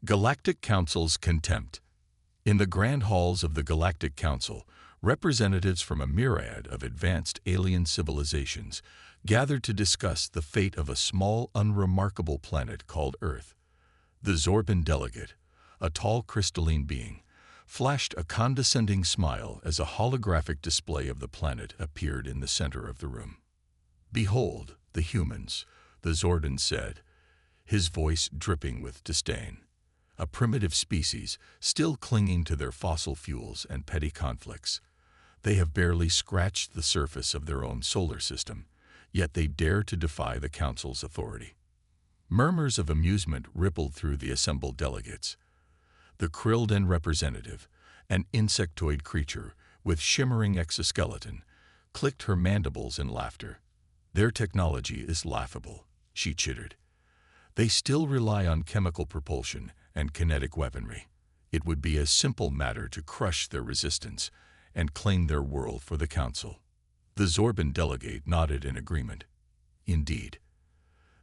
Galactic Council's contempt. In the grand halls of the Galactic Council, representatives from a myriad of advanced alien civilizations gathered to discuss the fate of a small, unremarkable planet called Earth. The Zorban delegate, a tall crystalline being, flashed a condescending smile as a holographic display of the planet appeared in the center of the room. "Behold, the humans," the Zorban said, his voice dripping with disdain. A primitive species, still clinging to their fossil fuels and petty conflicts. They have barely scratched the surface of their own solar system, yet they dare to defy the Council's authority. Murmurs of amusement rippled through the assembled delegates. The Krildan representative, an insectoid creature with shimmering exoskeleton, clicked her mandibles in laughter. "Their technology is laughable," she chittered. "They still rely on chemical propulsion and kinetic weaponry. It would be a simple matter to crush their resistance and claim their world for the Council." The Zorban delegate nodded in agreement. "Indeed.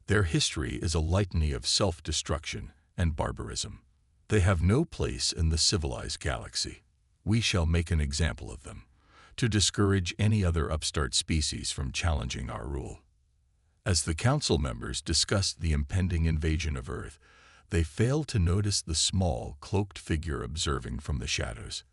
Their history is a litany of self-destruction and barbarism. They have no place in the civilized galaxy. We shall make an example of them, to discourage any other upstart species from challenging our rule." As the Council members discussed the impending invasion of Earth, they failed to notice the small, cloaked figure observing from the shadows.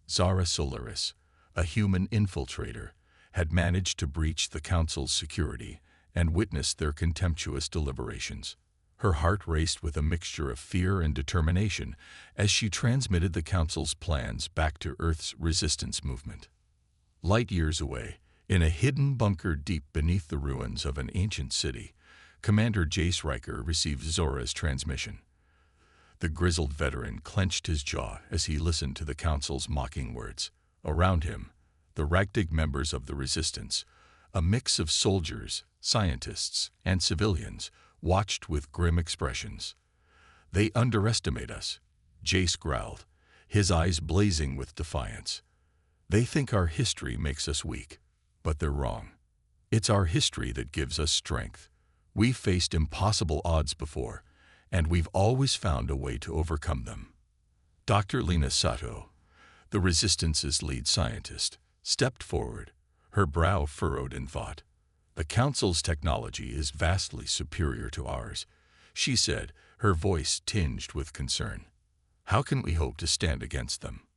Zara Solaris, a human infiltrator, had managed to breach the Council's security and witnessed their contemptuous deliberations. Her heart raced with a mixture of fear and determination as she transmitted the Council's plans back to Earth's resistance movement. Light years away, in a hidden bunker deep beneath the ruins of an ancient city, Commander Jace Riker received Zora's transmission. The grizzled veteran clenched his jaw as he listened to the Council's mocking words. Around him, the ragtag members of the Resistance, a mix of soldiers, scientists, and civilians, watched with grim expressions. "They underestimate us," Jace growled, his eyes blazing with defiance. "They think our history makes us weak, but they're wrong. It's our history that gives us strength. We've faced impossible odds before, and we've always found a way to overcome them." Dr. Lena Sato, the Resistance's lead scientist, stepped forward, her brow furrowed in thought. "The Council's technology is vastly superior to ours," she said, her voice tinged with concern. "How can we hope to stand against them?"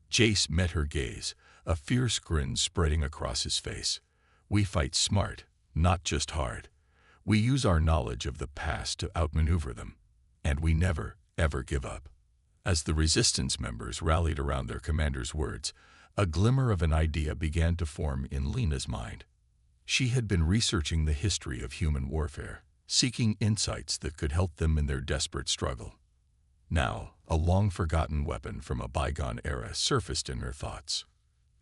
Jace met her gaze, a fierce grin spreading across his face. "We fight smart, not just hard. We use our knowledge of the past to outmaneuver them, and we never, ever give up." As the Resistance members rallied around their commander's words, a glimmer of an idea began to form in Lena's mind. She had been researching the history of human warfare, seeking insights that could help them in their desperate struggle. Now, a long-forgotten weapon from a bygone era surfaced in her thoughts.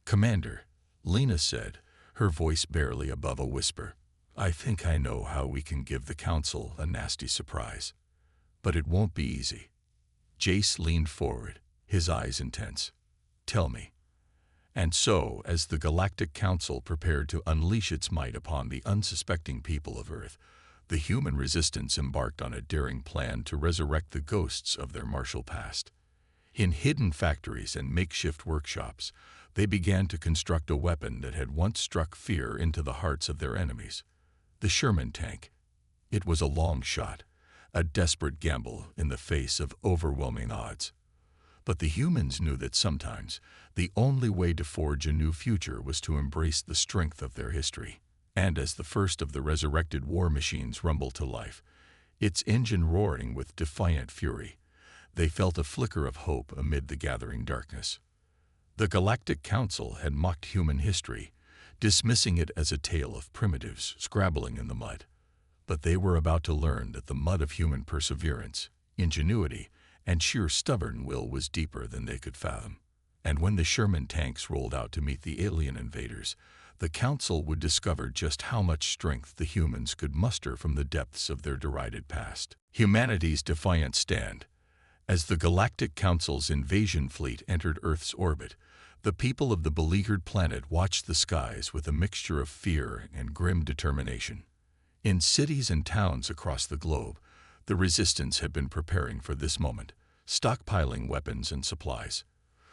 "Commander," Lena said, her voice barely above a whisper, "I think I know how we can give the Council a nasty surprise. But it won't be easy." Jace leaned forward, his eyes intense. "Tell me." And so, as the Galactic Council prepared to unleash its might upon the unsuspecting people of Earth, the human resistance embarked on a daring plan to resurrect the ghosts of their martial past. In hidden factories and makeshift workshops, they began to construct a weapon that had once struck fear into the hearts of their enemies: the Sherman Tank. It was a long shot, a desperate gamble in the face of overwhelming odds. But the humans knew that sometimes the only way to forge a new future was to embrace the strength of their history. And as the first of the resurrected war machines rumbled to life, its engine roaring with defiant fury, they felt a flicker of hope amid the gathering darkness. The Galactic Council had mocked human history, dismissing it as a tale of primitives scrabbling in the mud. But they were about to learn that the mud of human perseverance, ingenuity, and sheer stubborn will was deeper than they could fathom. And when the Sherman tanks rolled out to meet the alien invaders, the Council would discover just how much strength the humans could muster from the depths of their derided past. Humanity's defiant stand. As the Galactic Council's invasion fleet entered Earth's orbit, the people of the beleaguered planet watched the skies with a mixture of fear and grim determination. In cities and towns across the globe, the Resistance had been preparing for this moment, stockpiling weapons and supplies,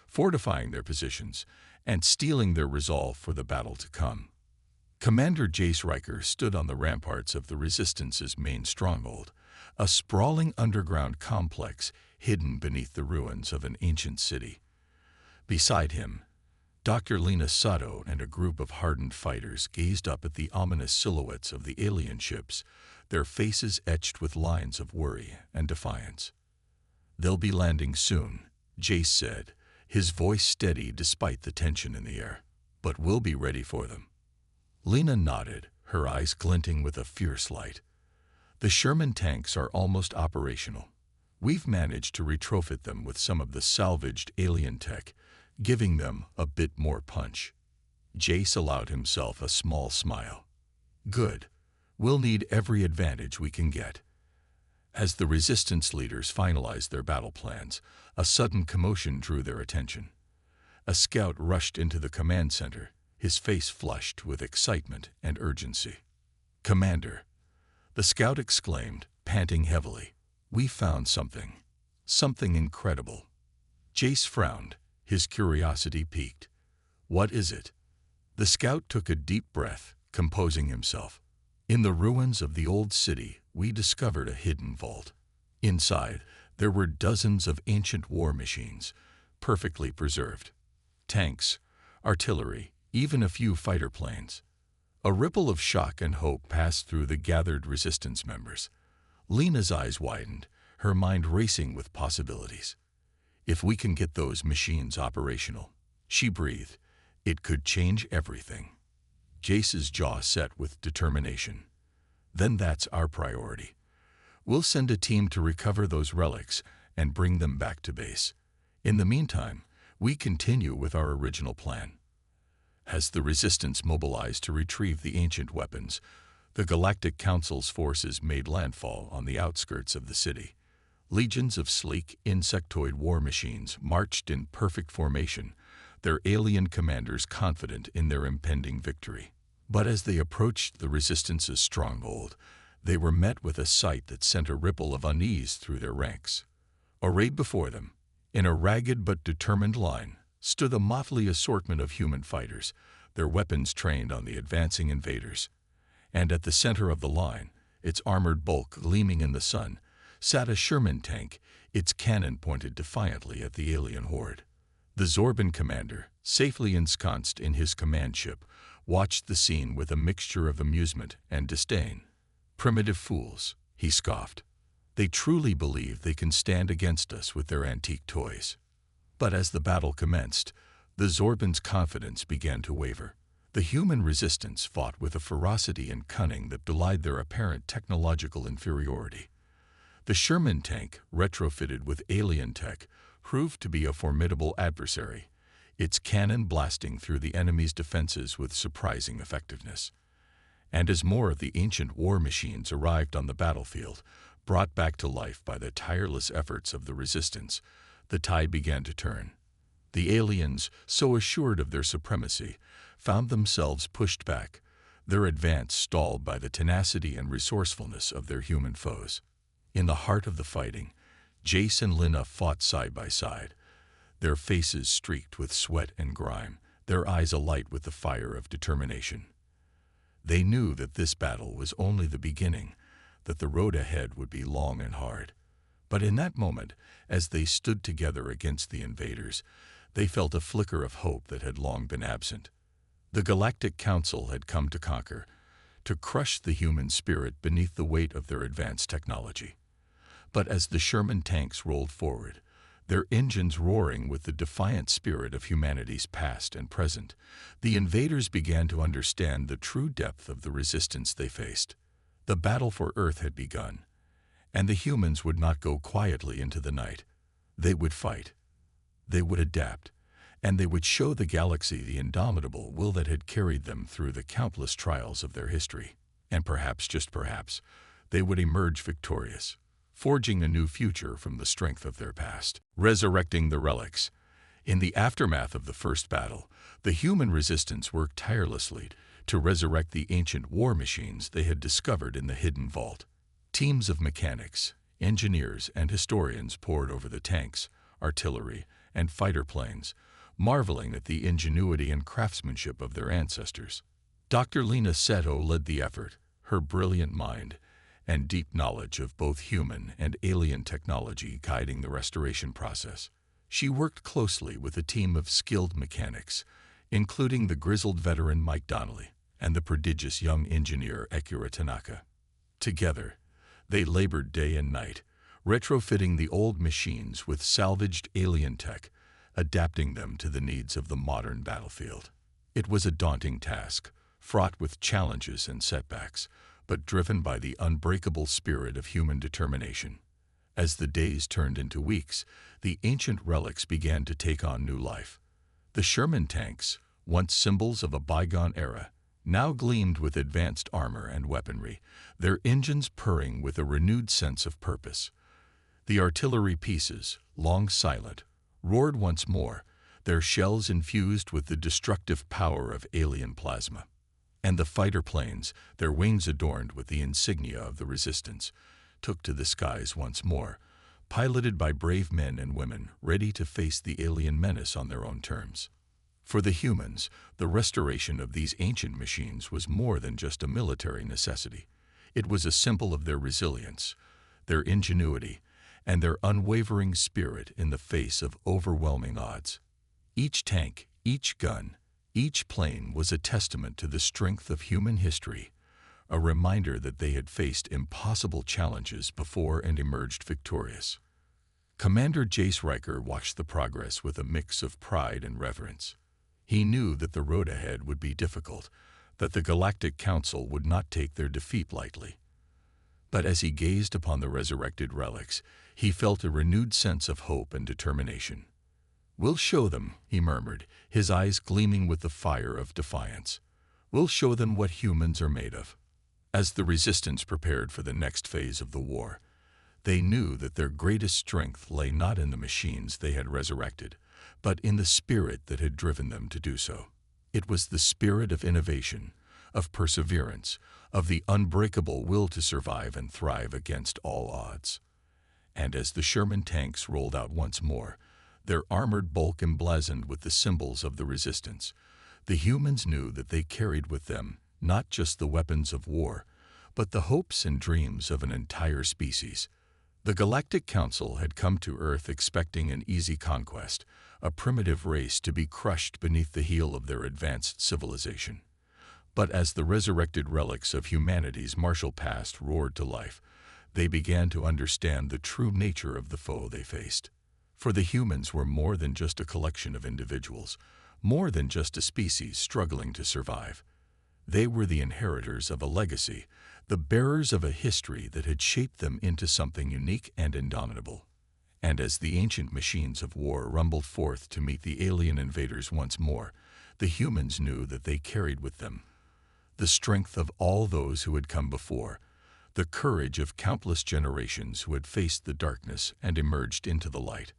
fortifying their positions, and steeling their resolve for the battle to come. Commander Jace Riker stood on the ramparts of the Resistance's main stronghold, a sprawling underground complex hidden beneath the ruins of an ancient city. Beside him, Dr. Lena Sato and a group of hardened fighters gazed up at the ominous silhouettes of the alien ships, their faces etched with lines of worry and defiance. "They'll be landing soon," Jace said, his voice steady despite the tension in the air. "But we'll be ready for them." Lena nodded, her eyes glinting with a fierce light. "The Sherman tanks are almost operational. We've managed to retrofit them with some of the salvaged alien tech, giving them a bit more punch." Jace allowed himself a small smile. "Good. We'll need every advantage we can get." As the Resistance leaders finalized their battle plans, a sudden commotion drew their attention. A scout rushed into the command center, his face flushed with excitement and urgency. "Commander," the scout exclaimed, panting heavily, "we found something. Something incredible." Jace frowned, his curiosity piqued. "What is it?" The scout took a deep breath, composing himself. "In the ruins of the old city, we discovered a hidden vault. Inside, there were dozens of ancient war machines, perfectly preserved. Tanks, artillery, even a few fighter planes." A ripple of shock and hope passed through the gathered Resistance members. Lena's eyes widened, her mind racing with possibilities. "If we can get those machines operational," she breathed, "it could change everything." Jace's jaw set with determination. "Then that's our priority. We'll send a team to recover those relics and bring them back to base. In the meantime, we continue with our original plan." As the Resistance mobilized to retrieve the ancient weapons, the Galactic Council's forces made landfall on the outskirts of the city. Legions of sleek, insectoid war machines marched in perfect formation, their alien commanders confident in their impending victory. But as they approached the Resistance's stronghold, they were met with a sight that sent a ripple of unease through their ranks. Arrayed before them, in a ragged but determined line, stood a motley assortment of human fighters, their weapons trained on the advancing invaders. And at the center of the line, its armored bulk gleaming in the sun, sat a Sherman tank, its cannon pointed defiantly at the alien horde. The Zorban commander, safely ensconced in his command ship, watched the scene with a mixture of amusement and disdain. "Primitive fools," he scoffed. "They truly believe they can stand against us with their antique toys." But as the battle commenced, the Zorban's confidence began to waver. The human Resistance fought with a ferocity and cunning that belied their apparent technological inferiority. The Sherman tank, retrofitted with alien tech, proved to be a formidable adversary, its cannon blasting through the enemy's defenses with surprising effectiveness. And as more of the ancient war machines arrived on the battlefield, brought back to life by the tireless efforts of the Resistance, the tide began to turn. The aliens, so assured of their supremacy, found themselves pushed back, their advance stalled by the tenacity and resourcefulness of their human foes. In the heart of the fighting, Jace and Lena fought side by side, their faces streaked with sweat and grime, their eyes alight with the fire of determination. They knew that this battle was only the beginning, that the road ahead would be long and hard. But in that moment, as they stood together against the invaders, they felt a flicker of hope that had long been absent. The Galactic Council had come to conquer, to crush the human spirit beneath the weight of their advanced technology. But as the Sherman tanks rolled forward, their engines roaring with the defiant spirit of humanity's past and present, the invaders began to understand the true depth of the resistance they faced. The battle for Earth had begun, and the humans would not go quietly into the night. They would fight, they would adapt, and they would show the galaxy the indomitable will that had carried them through the countless trials of their history. And perhaps, just perhaps, they would emerge victorious, forging a new future from the strength of their past. Resurrecting the relics. In the aftermath of the first battle, the human resistance worked tirelessly to resurrect the ancient war machines they had discovered in the hidden vault. Teams of mechanics, Engineers and historians pored over the tanks, artillery, and fighter planes, marveling at the ingenuity and craftsmanship of their ancestors. Dr. Lena Seto led the effort, her brilliant mind and deep knowledge of both human and alien technology guiding the restoration process. She worked closely with a team of skilled mechanics, including the grizzled veteran Mike Donnelly and the prodigious young engineer Akira Tanaka. Together, they labored day and night, retrofitting the old machines with salvaged alien tech, adapting them to the needs of the modern battlefield. It was a daunting task, fraught with challenges and setbacks, but driven by the unbreakable spirit of human determination. As the days turned into weeks, the ancient relics began to take on new life. The Sherman tanks, once symbols of a bygone era, now gleamed with advanced armor and weaponry, their engines purring with a renewed sense of purpose. The artillery pieces, long silent, roared once more, their shells infused with the destructive power of alien plasma. And the fighter planes, their wings adorned with the insignia of the resistance, took to the skies once more, piloted by brave men and women ready to face the alien menace on their own terms. For the humans, the restoration of these ancient machines was more than just a military necessity. It was a symbol of their resilience, their ingenuity, and their unwavering spirit in the face of overwhelming odds. Each tank, each gun, each plane was a testament to the strength of human history, a reminder that they had faced impossible challenges before and emerged victorious. Commander Jace Riker watched the progress with a mix of pride and reverence. He knew that the road ahead would be difficult, that the Galactic Council would not take their defeat lightly. But as he gazed upon the resurrected relics, he felt a renewed sense of hope and determination. "We'll show them," he murmured, his eyes gleaming with the fire of defiance. "We'll show them what humans are made of." As the resistance prepared for the next phase of the war, they knew that their greatest strength lay not in the machines they had resurrected, but in the spirit that had driven them to do so. It was the spirit of innovation, of perseverance, of the unbreakable will to survive and thrive against all odds. And as the Sherman tanks rolled out once more, their armored bulk emblazoned with the symbols of the resistance, the humans knew that they carried with them not just the weapons of war, but the hopes and dreams of an entire species. The Galactic Council had come to Earth expecting an easy conquest, a primitive race to be crushed beneath the heel of their advanced civilization. But as the resurrected relics of humanity's martial past roared to life, they began to understand the true nature of the foe they faced. For the humans were more than just a collection of individuals, more than just a species struggling to survive. They were the inheritors of a legacy, the bearers of a history that had shaped them into something unique and indomitable. And as the ancient machines of war rumbled forth to meet the alien invaders once more, the humans knew that they carried with them the strength of all those who had come before, the courage of countless generations who had faced the darkness and emerged into the light.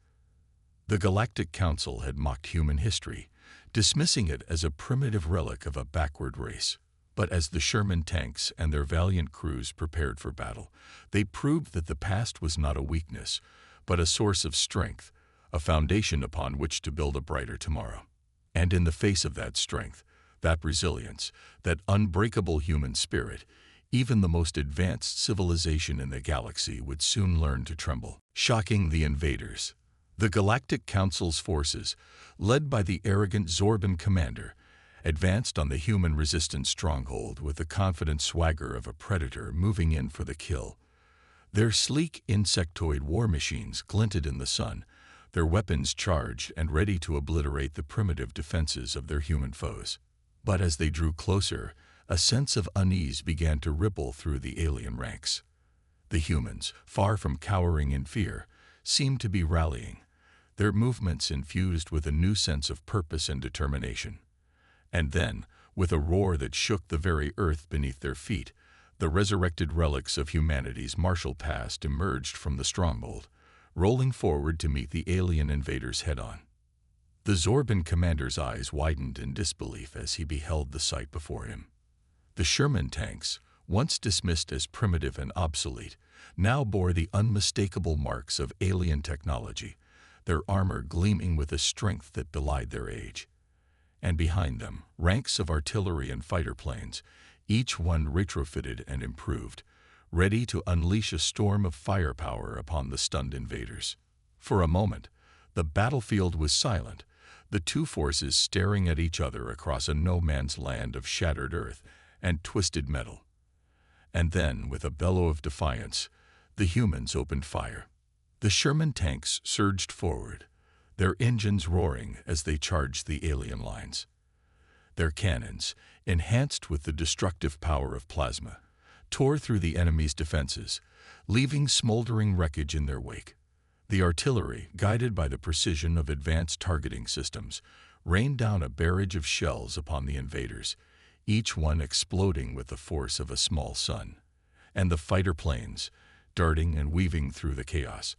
The Galactic Council had mocked human history, dismissing it as a primitive relic of a backward race. But as the Sherman tanks and their valiant crews prepared for battle, they proved that the past was not a weakness, but a source of strength, a foundation upon which to build a brighter tomorrow. And in the face of that strength, that resilience, that unbreakable human spirit, even the most advanced civilization in the galaxy would soon learn to tremble. Shocking the invaders, the Galactic Council's forces, led by the arrogant Zorban commander, advanced on the human resistance stronghold with the confident swagger of a predator moving in for the kill. Their sleek insectoid war machines glinted in the sun, their weapons charged and ready to obliterate the primitive defenses of their human foes. But as they drew closer, a sense of unease began to ripple through the alien ranks. The humans, far from cowering in fear, seemed to be rallying, their movements infused with a new sense of purpose and determination. And then, with a roar that shook the very earth beneath their feet, the resurrected relics of humanity's martial past emerged from the stronghold, rolling forward to meet the alien invaders head-on. The Zorban commander's eyes widened in disbelief as he beheld the sight before him. The Sherman tanks, once dismissed as primitive and obsolete, now bore the unmistakable marks of alien technology, their armor gleaming with a strength that belied their age. And behind them, ranks of artillery and fighter planes, each one retrofitted and improved, ready to unleash a storm of firepower upon the stunned invaders. For a moment, the battlefield was silent, the two forces staring at each other across a no-man's land of shattered earth and twisted metal. And then, with a bellow of defiance, the humans opened fire. The Sherman tanks surged forward, their engines roaring as they charged the alien lines. Their cannons, enhanced with the destructive power of plasma, tore through the enemy's defenses, leaving smoldering wreckage in their wake. The artillery, guided by the precision of advanced targeting systems, rained down a barrage of shells upon the invaders, each one exploding with the force of a small sun. And the fighter planes, darting and weaving through the chaos,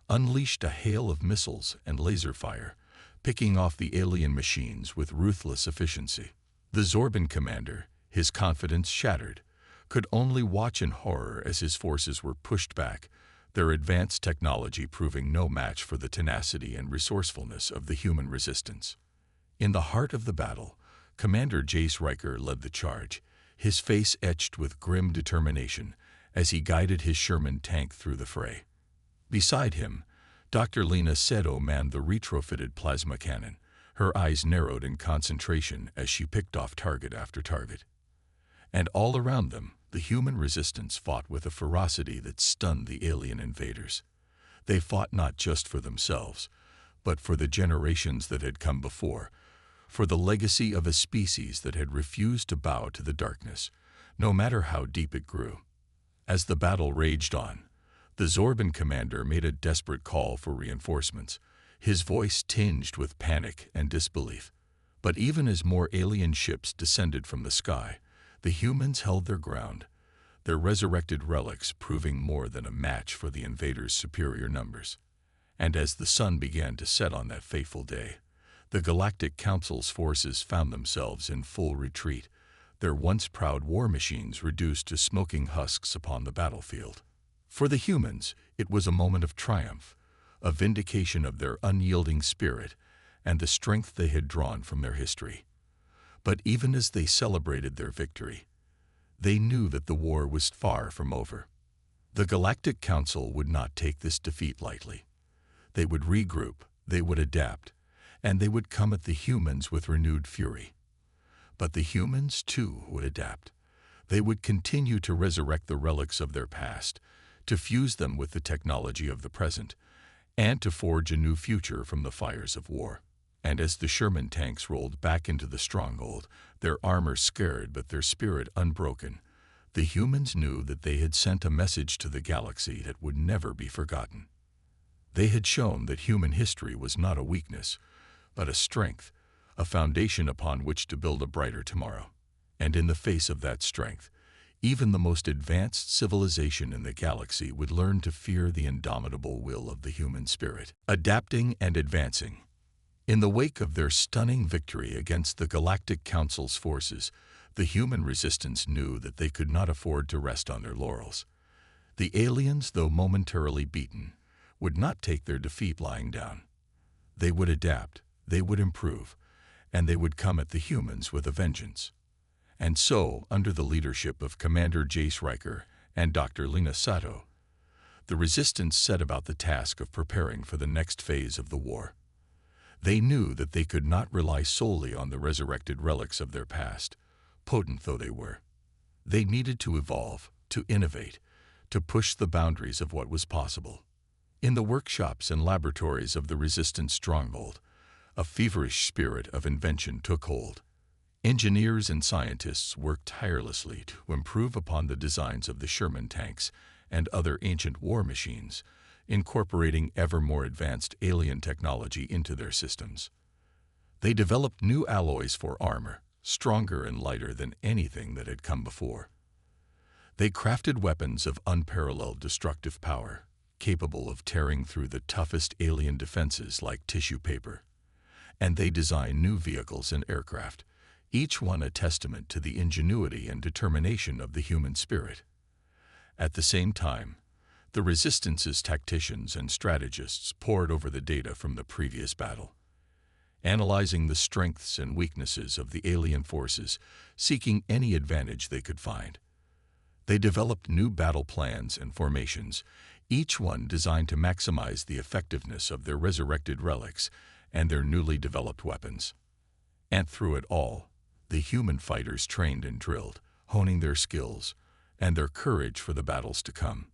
unleashed a hail of missiles and laser fire, picking off the alien machines with ruthless efficiency. The Zorban commander, his confidence shattered, could only watch in horror as his forces were pushed back, their advanced technology proving no match for the tenacity and resourcefulness of the human resistance. In the heart of the battle, Commander Jace Riker led the charge, his face etched with grim determination as he guided his Sherman tank through the fray. Beside him, Dr. Lena Seto manned the retrofitted plasma cannon, her eyes narrowed in concentration as she picked off target after target. And all around them, the human resistance fought with a ferocity that stunned the alien invaders. They fought not just for themselves, but for the generations that had come before, for the legacy of a species that had refused to bow to the darkness, no matter how deep it grew. As the battle raged on, the Zorban commander made a desperate call for reinforcements, his voice tinged with panic and disbelief. But even as more alien ships descended from the sky, the humans held their ground, their resurrected relics proving more than a match for the invaders' superior numbers. And as the sun began to set on that fateful day, the Galactic Council's forces found themselves in full retreat, their once proud war machines reduced to smoking husks upon the battlefield. For the humans, it was a moment of triumph, a vindication of their unyielding spirit and the strength they had drawn from their history. But even as they celebrated their victory, they knew that the war was far from over. The Galactic Council would not take this defeat lightly. They would regroup, they would adapt, and they would come at the humans with renewed fury. But the humans, too, would adapt. They would continue to resurrect the relics of their past, to fuse them with the technology of the present, and to forge a new future from the fires of war. And as the Sherman tanks rolled back into the stronghold, their armor scared but their spirit unbroken, the humans knew that they had sent a message to the galaxy that would never be forgotten. They had shown that human history was not a weakness, but a strength, a foundation upon which to build a brighter tomorrow. And in the face of that strength, even the most advanced civilization in the galaxy would learn to fear the indomitable will of the human spirit, adapting and advancing. In the wake of their stunning victory against the Galactic Council's forces, the human resistance knew that they could not afford to rest on their laurels. The aliens, though momentarily beaten, would not take their defeat lying down. They would adapt, they would improve, and they would come at the humans with a vengeance. And so, under the leadership of Commander Jace Riker and Dr. Lena Sato, the resistance set about the task of preparing for the next phase of the war. They knew that they could not rely solely on the resurrected relics of their past, potent though they were. They needed to evolve, to innovate, to push the boundaries of what was possible. In the workshops and laboratories of the resistance stronghold, a feverish spirit of invention took hold. Engineers and scientists worked tirelessly to improve upon the designs of the Sherman tanks and other ancient war machines, incorporating ever more advanced alien technology into their systems. They developed new alloys for armor, stronger and lighter than anything that had come before. They crafted weapons of unparalleled destructive power, capable of tearing through the toughest alien defenses like tissue paper. And they designed new vehicles and aircraft, each one a testament to the ingenuity and determination of the human spirit. At the same time, the Resistance's tacticians and strategists pored over the data from the previous battle, analyzing the strengths and weaknesses of the alien forces, seeking any advantage they could find. They developed new battle plans and formations, each one designed to maximize the effectiveness of their resurrected relics and their newly developed weapons. And through it all, the human fighters trained and drilled, honing their skills and their courage for the battles to come.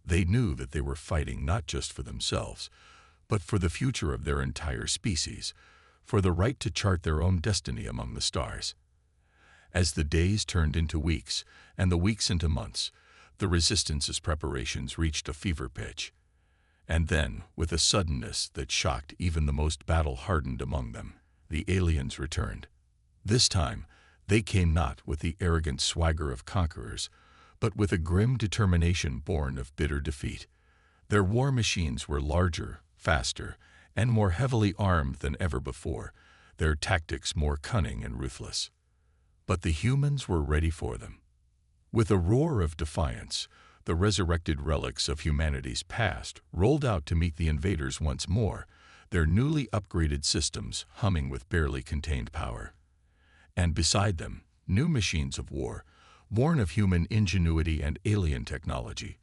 They knew that they were fighting not just for themselves, but for the future of their entire species, for the right to chart their own destiny among the stars. As the days turned into weeks and the weeks into months, the Resistance's preparations reached a fever pitch. And then, with a suddenness that shocked even the most battle-hardened among them, the aliens returned. This time, they came not with the arrogant swagger of conquerors, but with a grim determination born of bitter defeat. Their war machines were larger, faster, and more heavily armed than ever before, their tactics more cunning and ruthless. But the humans were ready for them. With a roar of defiance, the resurrected relics of humanity's past rolled out to meet the invaders once more, their newly upgraded systems humming with barely contained power. And beside them, new machines of war, born of human ingenuity and alien technology,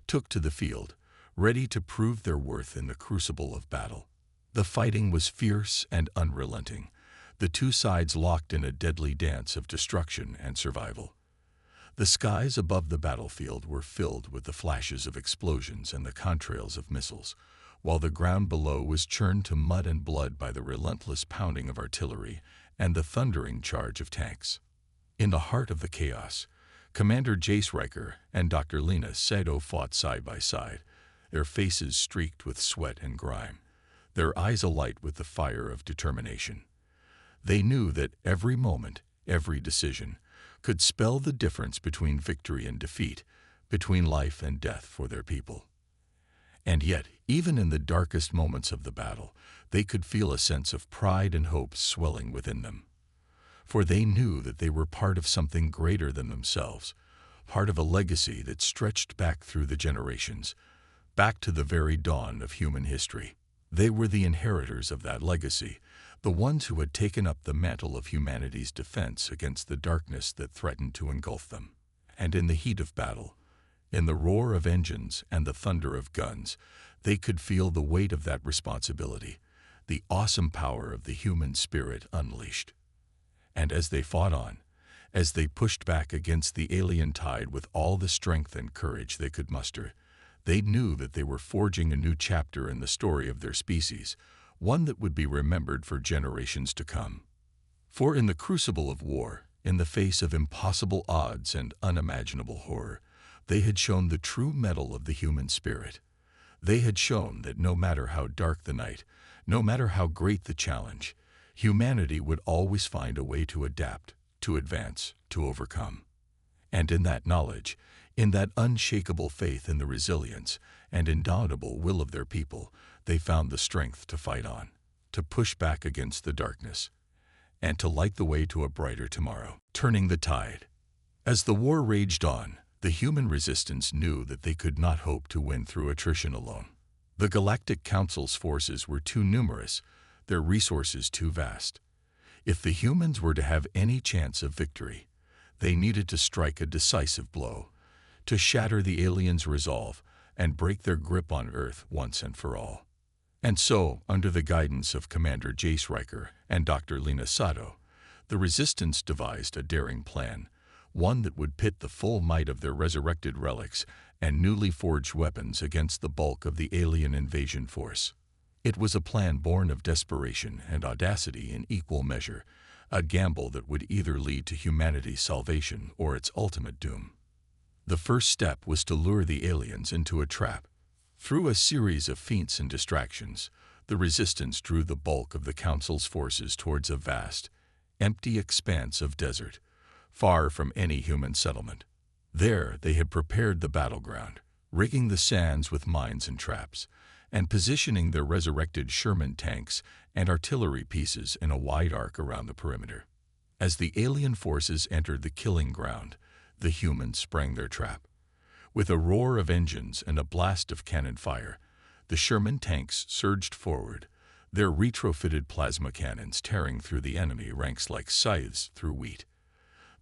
took to the field, ready to prove their worth in the crucible of battle. The fighting was fierce and unrelenting, the two sides locked in a deadly dance of destruction and survival. The skies above the battlefield were filled with the flashes of explosions and the contrails of missiles, while the ground below was churned to mud and blood by the relentless pounding of artillery and the thundering charge of tanks. In the heart of the chaos, Commander Jace Riker and Dr. Lena Sado fought side by side, their faces streaked with sweat and grime, their eyes alight with the fire of determination. They knew that every moment, every decision, could spell the difference between victory and defeat, between life and death for their people. And yet, even in the darkest moments of the battle, they could feel a sense of pride and hope swelling within them. For they knew that they were part of something greater than themselves, part of a legacy that stretched back through the generations, back to the very dawn of human history. They were the inheritors of that legacy, the ones who had taken up the mantle of humanity's defense against the darkness that threatened to engulf them. And in the heat of battle, in the roar of engines and the thunder of guns, they could feel the weight of that responsibility, the awesome power of the human spirit unleashed. And as they fought on, as they pushed back against the alien tide with all the strength and courage they could muster, they knew that they were forging a new chapter in the story of their species, one that would be remembered for generations to come. For in the crucible of war, in the face of impossible odds and unimaginable horror, they had shown the true mettle of the human spirit. They had shown that no matter how dark the night, no matter how great the challenge, humanity would always find a way to adapt, to advance, to overcome. And in that knowledge, in that unshakable faith in the resilience and indomitable will of their people, they found the strength to fight on, to push back against the darkness, and to light the way to a brighter tomorrow, turning the tide. As the war raged on, the human resistance knew that they could not hope to win through attrition alone. The Galactic Council's forces were too numerous, their resources too vast. If the humans were to have any chance of victory, they needed to strike a decisive blow, to shatter the aliens' resolve and break their grip on Earth once and for all. And so, under the guidance of Commander Jace Riker and Dr. Lena Sado, the Resistance devised a daring plan, one that would pit the full might of their resurrected relics and newly forged weapons against the bulk of the alien invasion force. It was a plan born of desperation and audacity in equal measure, a gamble that would either lead to humanity's salvation or its ultimate doom. The first step was to lure the aliens into a trap. Through a series of feints and distractions, the Resistance drew the bulk of the Council's forces towards a vast, empty expanse of desert, far from any human settlement. There they had prepared the battleground, rigging the sands with mines and traps, and positioning their resurrected Sherman tanks and artillery pieces in a wide arc around the perimeter. As the alien forces entered the killing ground, the humans sprang their trap. With a roar of engines and a blast of cannon fire, the Sherman tanks surged forward, their retrofitted plasma cannons tearing through the enemy ranks like scythes through wheat.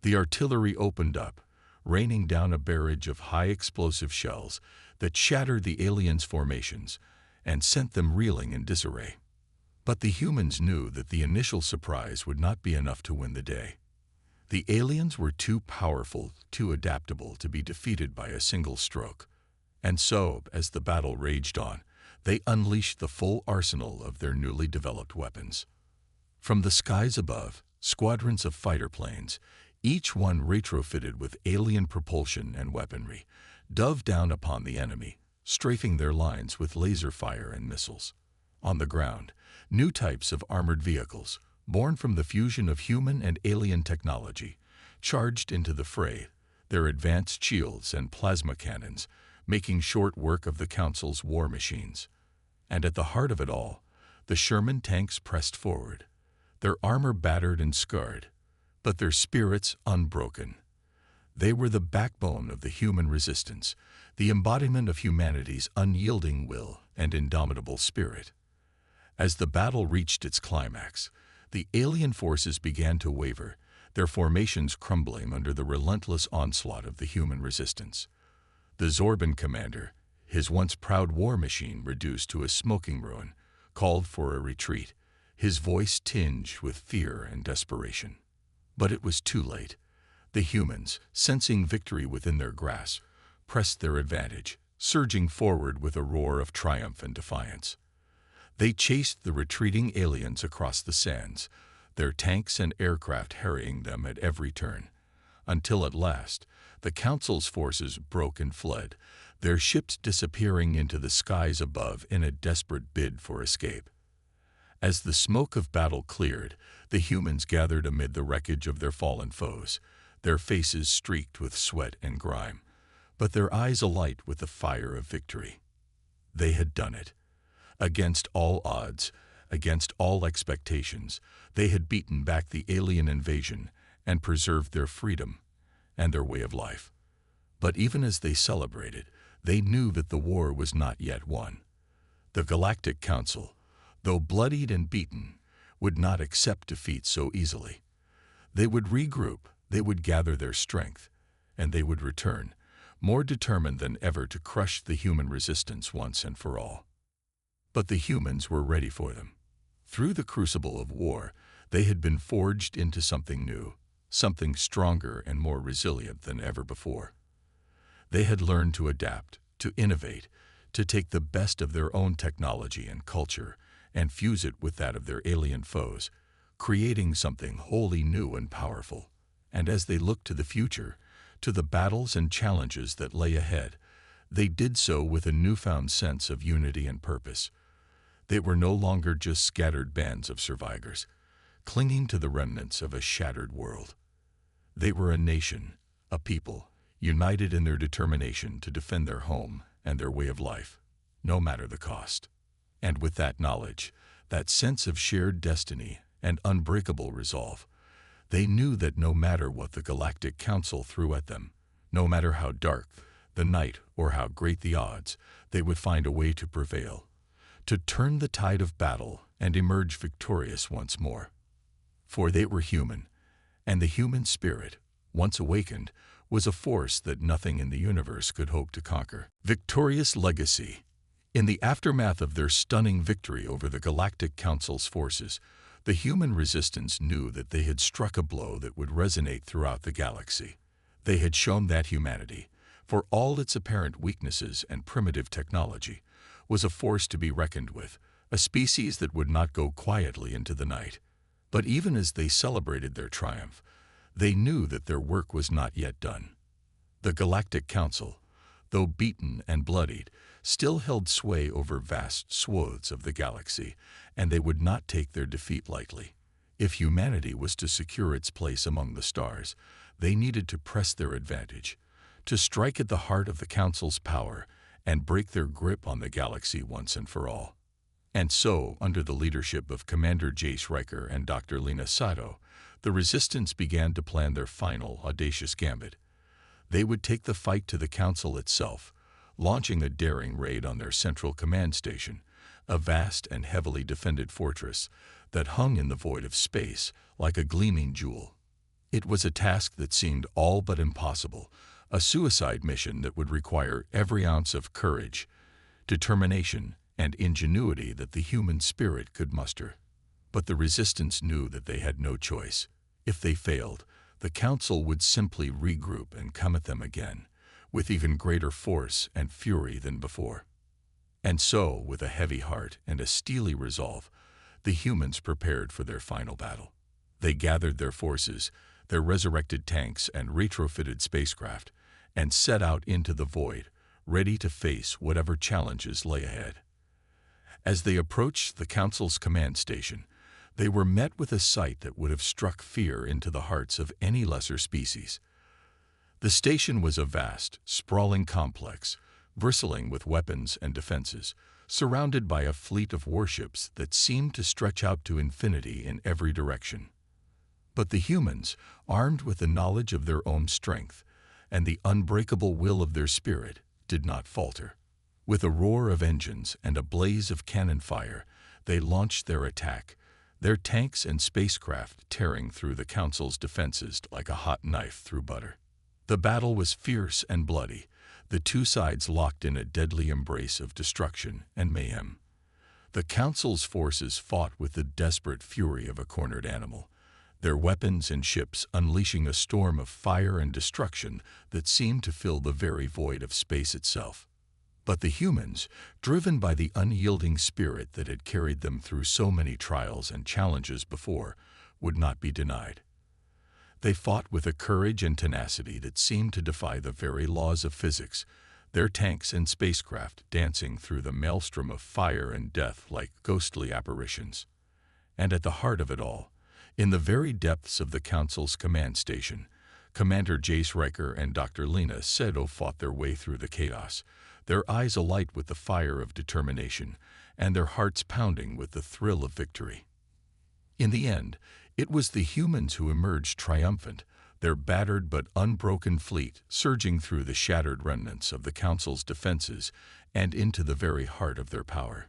The artillery opened up, raining down a barrage of high-explosive shells that shattered the aliens' formations and sent them reeling in disarray. But the humans knew that the initial surprise would not be enough to win the day. The aliens were too powerful, too adaptable to be defeated by a single stroke. And so, as the battle raged on, they unleashed the full arsenal of their newly developed weapons. From the skies above, squadrons of fighter planes, each one retrofitted with alien propulsion and weaponry, dove down upon the enemy, strafing their lines with laser fire and missiles. On the ground, new types of armored vehicles, born from the fusion of human and alien technology, charged into the fray, their advanced shields and plasma cannons making short work of the Council's war machines. And at the heart of it all, the Sherman tanks pressed forward, their armor battered and scarred, but their spirits unbroken. They were the backbone of the human resistance, the embodiment of humanity's unyielding will and indomitable spirit. As the battle reached its climax, the alien forces began to waver, their formations crumbling under the relentless onslaught of the human resistance. The Zorban commander, his once proud war machine reduced to a smoking ruin, called for a retreat, his voice tinged with fear and desperation. But it was too late. The humans, sensing victory within their grasp, pressed their advantage, surging forward with a roar of triumph and defiance. They chased the retreating aliens across the sands, their tanks and aircraft harrying them at every turn, until at last the Council's forces broke and fled, their ships disappearing into the skies above in a desperate bid for escape. As the smoke of battle cleared, the humans gathered amid the wreckage of their fallen foes, their faces streaked with sweat and grime, but their eyes alight with the fire of victory. They had done it. Against all odds, against all expectations, they had beaten back the alien invasion and preserved their freedom and their way of life. But even as they celebrated, they knew that the war was not yet won. The Galactic Council, though bloodied and beaten, would not accept defeat so easily. They would regroup, they would gather their strength, and they would return, more determined than ever to crush the human resistance once and for all. But the humans were ready for them. Through the crucible of war, they had been forged into something new, something stronger and more resilient than ever before. They had learned to adapt, to innovate, to take the best of their own technology and culture and fuse it with that of their alien foes, creating something wholly new and powerful. And as they looked to the future, to the battles and challenges that lay ahead, they did so with a newfound sense of unity and purpose. They were no longer just scattered bands of survivors, clinging to the remnants of a shattered world. They were a nation, a people, united in their determination to defend their home and their way of life, no matter the cost. And with that knowledge, that sense of shared destiny and unbreakable resolve, they knew that no matter what the Galactic Council threw at them, no matter how dark the night or how great the odds, they would find a way to prevail, to turn the tide of battle and emerge victorious once more. For they were human, and the human spirit, once awakened, was a force that nothing in the universe could hope to conquer. Victorious legacy. In the aftermath of their stunning victory over the Galactic Council's forces, the human resistance knew that they had struck a blow that would resonate throughout the galaxy. They had shown that humanity, for all its apparent weaknesses and primitive technology, was a force to be reckoned with, a species that would not go quietly into the night. But even as they celebrated their triumph, they knew that their work was not yet done. The Galactic Council, though beaten and bloodied, still held sway over vast swathes of the galaxy, and they would not take their defeat lightly. If humanity was to secure its place among the stars, they needed to press their advantage, to strike at the heart of the Council's power and break their grip on the galaxy once and for all. And so, under the leadership of Commander Jace Riker and Dr. Lena Sato, the Resistance began to plan their final, audacious gambit. They would take the fight to the Council itself, launching a daring raid on their central command station, a vast and heavily defended fortress that hung in the void of space like a gleaming jewel. It was a task that seemed all but impossible, a suicide mission that would require every ounce of courage, determination, and ingenuity that the human spirit could muster. But the Resistance knew that they had no choice. If they failed, the Council would simply regroup and come at them again, with even greater force and fury than before. And so, with a heavy heart and a steely resolve, the humans prepared for their final battle. They gathered their forces, their resurrected tanks and retrofitted spacecraft, and set out into the void, ready to face whatever challenges lay ahead. As they approached the Council's command station, they were met with a sight that would have struck fear into the hearts of any lesser species. The station was a vast, sprawling complex, bristling with weapons and defenses, surrounded by a fleet of warships that seemed to stretch out to infinity in every direction. But the humans, armed with the knowledge of their own strength and the unbreakable will of their spirit, did not falter. With a roar of engines and a blaze of cannon fire, they launched their attack, their tanks and spacecraft tearing through the Council's defenses like a hot knife through butter. The battle was fierce and bloody, the two sides locked in a deadly embrace of destruction and mayhem. The Council's forces fought with the desperate fury of a cornered animal, their weapons and ships unleashing a storm of fire and destruction that seemed to fill the very void of space itself. But the humans, driven by the unyielding spirit that had carried them through so many trials and challenges before, would not be denied. They fought with a courage and tenacity that seemed to defy the very laws of physics, their tanks and spacecraft dancing through the maelstrom of fire and death like ghostly apparitions. And at the heart of it all, in the very depths of the Council's command station, Commander Jace Riker and Dr. Lena Sado fought their way through the chaos, their eyes alight with the fire of determination and their hearts pounding with the thrill of victory. In the end, it was the humans who emerged triumphant, their battered but unbroken fleet surging through the shattered remnants of the Council's defenses and into the very heart of their power.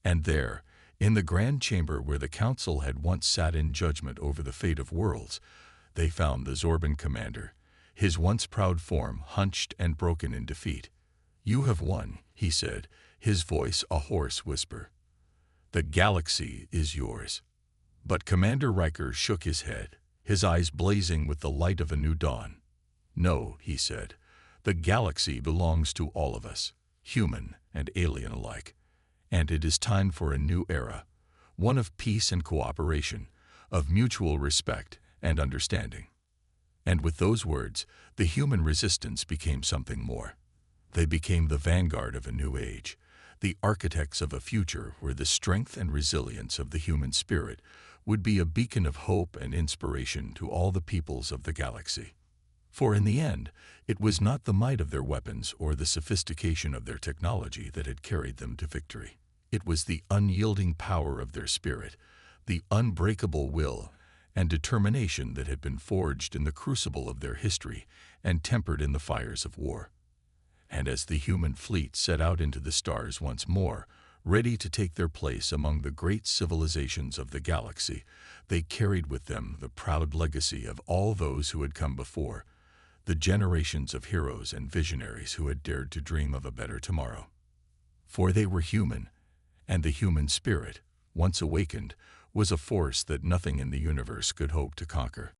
And there, in the grand chamber where the Council had once sat in judgment over the fate of worlds, they found the Zorban commander, his once proud form hunched and broken in defeat. "You have won," he said, his voice a hoarse whisper. "The galaxy is yours." But Commander Riker shook his head, his eyes blazing with the light of a new dawn. "No," he said, "the galaxy belongs to all of us, human and alien alike. And it is time for a new era, one of peace and cooperation, of mutual respect and understanding." And with those words, the human resistance became something more. They became the vanguard of a new age, the architects of a future where the strength and resilience of the human spirit would be a beacon of hope and inspiration to all the peoples of the galaxy. For in the end, it was not the might of their weapons or the sophistication of their technology that had carried them to victory. It was the unyielding power of their spirit, the unbreakable will and determination that had been forged in the crucible of their history and tempered in the fires of war. And as the human fleet set out into the stars once more, ready to take their place among the great civilizations of the galaxy, they carried with them the proud legacy of all those who had come before, the generations of heroes and visionaries who had dared to dream of a better tomorrow. For they were human, and the human spirit, once awakened, was a force that nothing in the universe could hope to conquer.